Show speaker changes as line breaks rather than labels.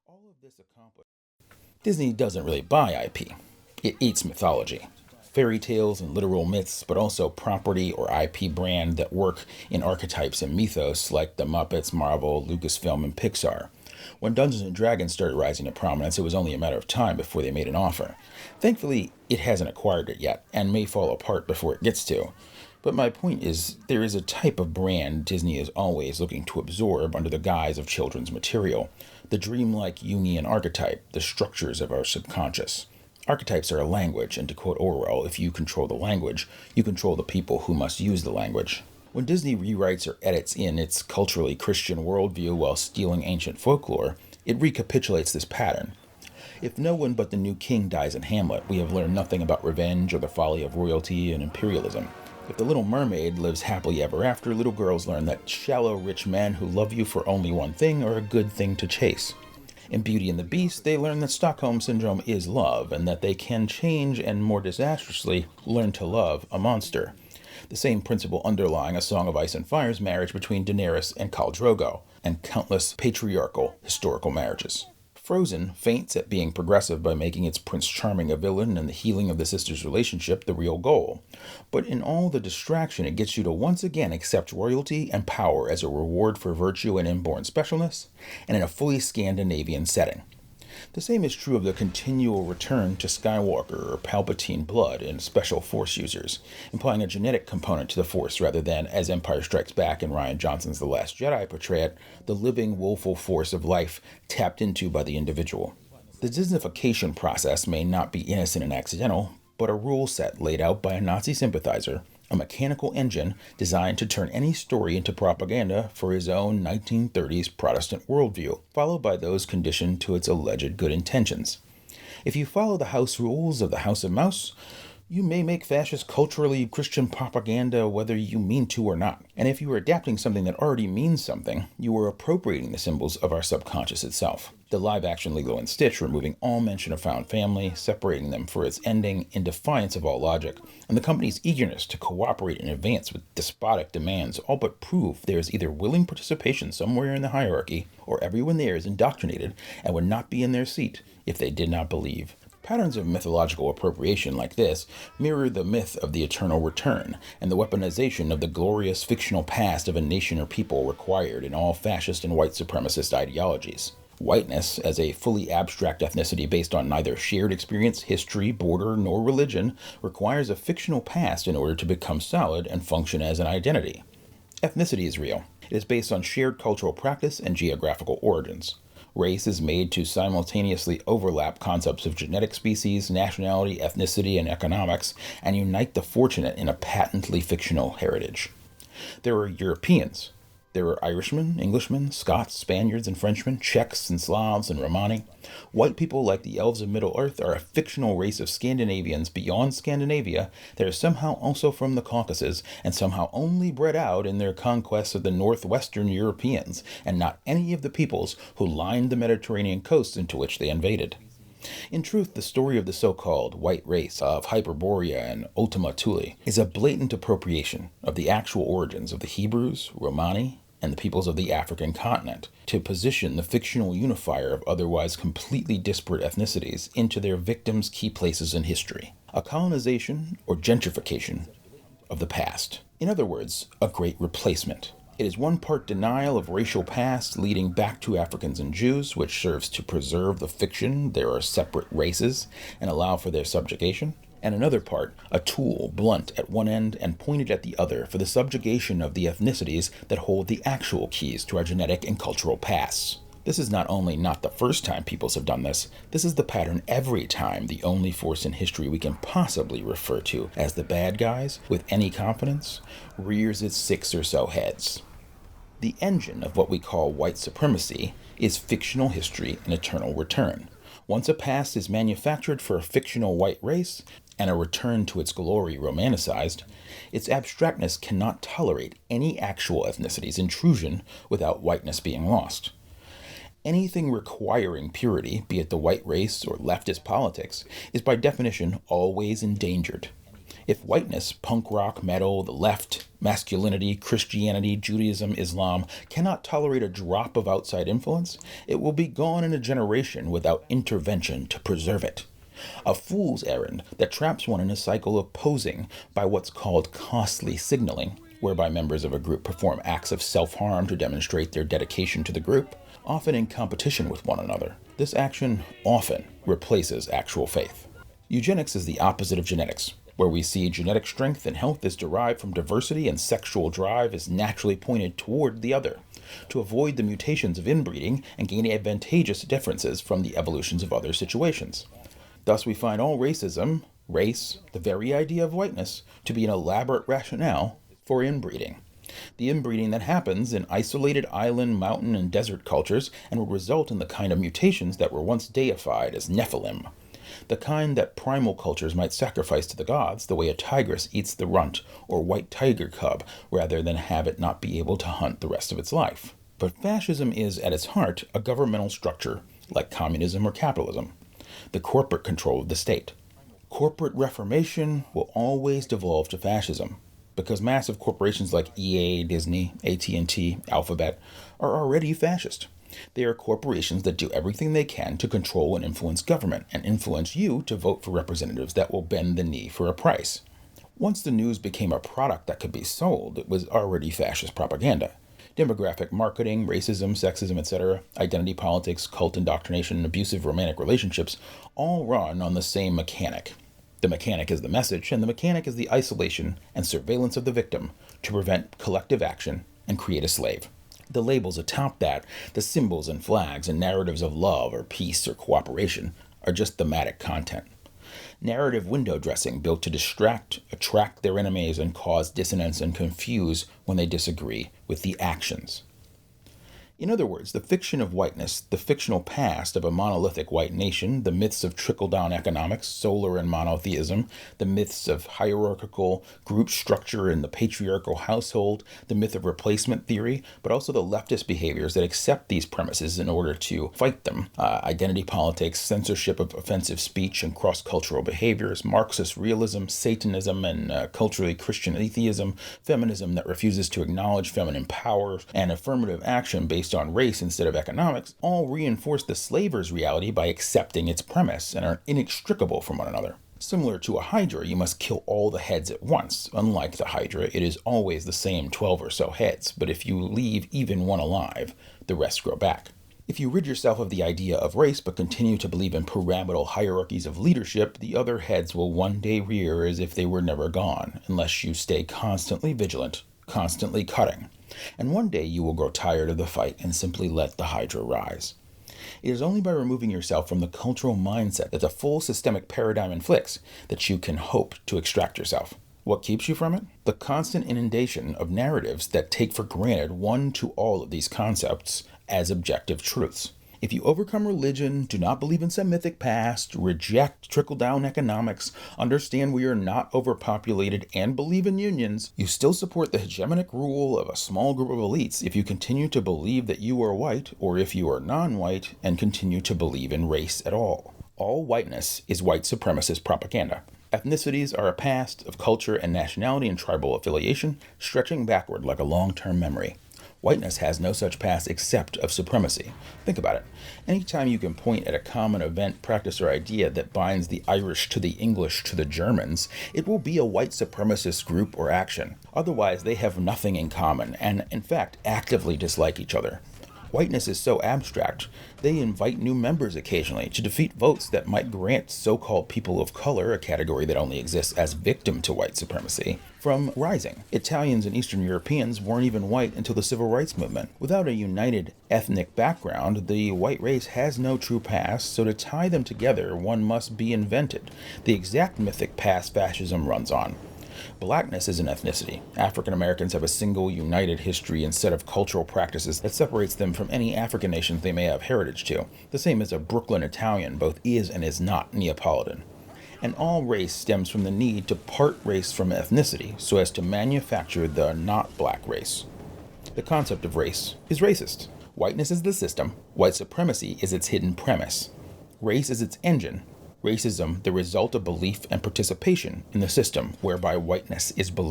All of this accomplished. Disney doesn't really buy IP. It eats mythology. Fairy tales and literal myths, but also property or IP brand that work in archetypes and mythos like the Muppets, Marvel, Lucasfilm, and Pixar. When Dungeons and Dragons started rising to prominence, it was only a matter of time before they made an offer. Thankfully, it hasn't acquired it yet, and may fall apart before it gets to. But my point is, there is a type of brand Disney is always looking to absorb under the guise of children's material. The dreamlike Jungian archetype, the structures of our subconscious. Archetypes are a language, and to quote Orwell, if you control the language, you control the people who must use the language. When Disney rewrites or edits in its culturally Christian worldview while stealing ancient folklore, it recapitulates this pattern. If no one but the new king dies in Hamlet, we have learned nothing about revenge or the folly of royalty and imperialism. If the Little Mermaid lives happily ever after, little girls learn that shallow, rich men who love you for only one thing are a good thing to chase. In Beauty and the Beast, they learn that Stockholm Syndrome is love, and that they can change and, more disastrously, learn to love a monster. The same principle underlying A Song of Ice and Fire's marriage between Daenerys and Khal Drogo, and countless patriarchal historical marriages. Frozen feints at being progressive by making its Prince Charming a villain and the healing of the sisters' relationship the real goal. But in all the distraction, it gets you to once again accept royalty and power as a reward for virtue and inborn specialness, and in a fully Scandinavian setting. The same is true of the continual return to Skywalker or Palpatine blood in Special Force users, implying a genetic component to the Force rather than, as Empire Strikes Back and Rian Johnson's The Last Jedi portray it, the living, willful force of life tapped into by the individual. The Disneyfication process may not be innocent and accidental, but a rule set laid out by a Nazi sympathizer, a mechanical engine designed to turn any story into propaganda for his own 1930s Protestant worldview, followed by those conditioned to its alleged good intentions. If you follow the house rules of the House of Mouse, you may make fascist culturally Christian propaganda whether you mean to or not. And if you are adapting something that already means something, you are appropriating the symbols of our subconscious itself. The live-action Lilo and Stitch removing all mention of found family, separating them for its ending in defiance of all logic, and the company's eagerness to cooperate and advance with despotic demands all but prove there is either willing participation somewhere in the hierarchy, or everyone there is indoctrinated and would not be in their seat if they did not believe. Patterns of mythological appropriation like this mirror the myth of the eternal return and the weaponization of the glorious fictional past of a nation or people required in all fascist and white supremacist ideologies. Whiteness, as a fully abstract ethnicity based on neither shared experience, history, border, nor religion, requires a fictional past in order to become solid and function as an identity. Ethnicity is real. It is based on shared cultural practice and geographical origins. Race is made to simultaneously overlap concepts of genetic species, nationality, ethnicity, and economics, and unite the fortunate in a patently fictional heritage. There are Europeans. There are Irishmen, Englishmen, Scots, Spaniards, and Frenchmen, Czechs, and Slavs, and Romani. White people, like the elves of Middle-earth, are a fictional race of Scandinavians beyond Scandinavia that are somehow also from the Caucasus, and somehow only bred out in their conquests of the northwestern Europeans, and not any of the peoples who lined the Mediterranean coasts into which they invaded. In truth, the story of the so-called white race of Hyperborea and Ultima Thule is a blatant appropriation of the actual origins of the Hebrews, Romani, and the peoples of the African continent to position the fictional unifier of otherwise completely disparate ethnicities into their victims' key places in history. A colonization or gentrification of the past. In other words, a great replacement. It is one part denial of racial past leading back to Africans and Jews, which serves to preserve the fiction there are separate races and allow for their subjugation, and another part, a tool blunt at one end and pointed at the other for the subjugation of the ethnicities that hold the actual keys to our genetic and cultural pasts. This is not only not the first time peoples have done this is the pattern every time the only force in history we can possibly refer to as the bad guys, with any confidence, rears its 6 or so heads. The engine of what we call white supremacy is fictional history and eternal return. Once a past is manufactured for a fictional white race, and a return to its glory romanticized, its abstractness cannot tolerate any actual ethnicity's intrusion without whiteness being lost. Anything requiring purity, be it the white race or leftist politics, is by definition always endangered. If whiteness, punk rock, metal, the left, masculinity, Christianity, Judaism, Islam cannot tolerate a drop of outside influence, it will be gone in a generation without intervention to preserve it. A fool's errand that traps one in a cycle of posing by what's called costly signaling, whereby members of a group perform acts of self-harm to demonstrate their dedication to the group, often in competition with one another. This action often replaces actual faith. Eugenics is the opposite of genetics, where we see genetic strength and health is derived from diversity and sexual drive is naturally pointed toward the other, to avoid the mutations of inbreeding and gain advantageous differences from the evolutions of other situations. Thus we find all racism, race, the very idea of whiteness, to be an elaborate rationale for inbreeding. The inbreeding that happens in isolated island, mountain, and desert cultures and will result in the kind of mutations that were once deified as Nephilim. The kind that primal cultures might sacrifice to the gods the way a tigress eats the runt or white tiger cub rather than have it not be able to hunt the rest of its life. But fascism is, at its heart, a governmental structure, like communism or capitalism, the corporate control of the state. Corporate reformation will always devolve to fascism, because massive corporations like EA, Disney, AT&T, Alphabet are already fascist. They are corporations that do everything they can to control and influence government and influence you to vote for representatives that will bend the knee for a price. Once the news became a product that could be sold, it was already fascist propaganda. Demographic marketing, racism, sexism, etc., identity politics, cult indoctrination, and abusive romantic relationships all run on the same mechanic. The mechanic is the message, and the mechanic is the isolation and surveillance of the victim to prevent collective action and create a slave. The labels atop that, the symbols and flags and narratives of love or peace or cooperation, are just thematic content. Narrative window dressing built to distract, attract their enemies, and cause dissonance and confuse when they disagree with the actions. In other words, the fiction of whiteness, the fictional past of a monolithic white nation, the myths of trickle-down economics, solar and monotheism, the myths of hierarchical group structure in the patriarchal household, the myth of replacement theory, but also the leftist behaviors that accept these premises in order to fight them, identity politics, censorship of offensive speech and cross-cultural behaviors, Marxist realism, Satanism, and culturally Christian atheism, feminism that refuses to acknowledge feminine power, and affirmative action based on race instead of economics, all reinforce the slaver's reality by accepting its premise and are inextricable from one another. Similar to a Hydra, you must kill all the heads at once. Unlike the Hydra, it is always the same 12 or so heads, but if you leave even one alive, the rest grow back. If you rid yourself of the idea of race but continue to believe in pyramidal hierarchies of leadership, the other heads will one day rear as if they were never gone, unless you stay constantly vigilant, constantly cutting. And one day you will grow tired of the fight and simply let the Hydra rise. It is only by removing yourself from the cultural mindset that the full systemic paradigm inflicts that you can hope to extract yourself. What keeps you from it? The constant inundation of narratives that take for granted one to all of these concepts as objective truths. If you overcome religion, do not believe in some mythic past, reject trickle-down economics, understand we are not overpopulated, and believe in unions, you still support the hegemonic rule of a small group of elites if you continue to believe that you are white, or if you are non-white and continue to believe in race at all. All whiteness is white supremacist propaganda. Ethnicities are a past of culture and nationality and tribal affiliation, stretching backward like a long-term memory. Whiteness has no such past except of supremacy. Think about it. Anytime you can point at a common event, practice, or idea that binds the Irish to the English to the Germans, it will be a white supremacist group or action. Otherwise, they have nothing in common and, in fact, actively dislike each other. Whiteness is so abstract, they invite new members occasionally to defeat votes that might grant so-called people of color, a category that only exists as victim to white supremacy, from rising. Italians and Eastern Europeans weren't even white until the Civil Rights Movement. Without a united ethnic background, the white race has no true past, so to tie them together, one must be invented. The exact mythic past fascism runs on. Blackness is an ethnicity. African Americans have a single, united history and set of cultural practices that separates them from any African nations they may have heritage to. The same as a Brooklyn Italian both is and is not Neapolitan. And all race stems from the need to part race from ethnicity so as to manufacture the not black race. The concept of race is racist. Whiteness is the system. White supremacy is its hidden premise. Race is its engine. Racism, the result of belief and participation in the system whereby whiteness is believed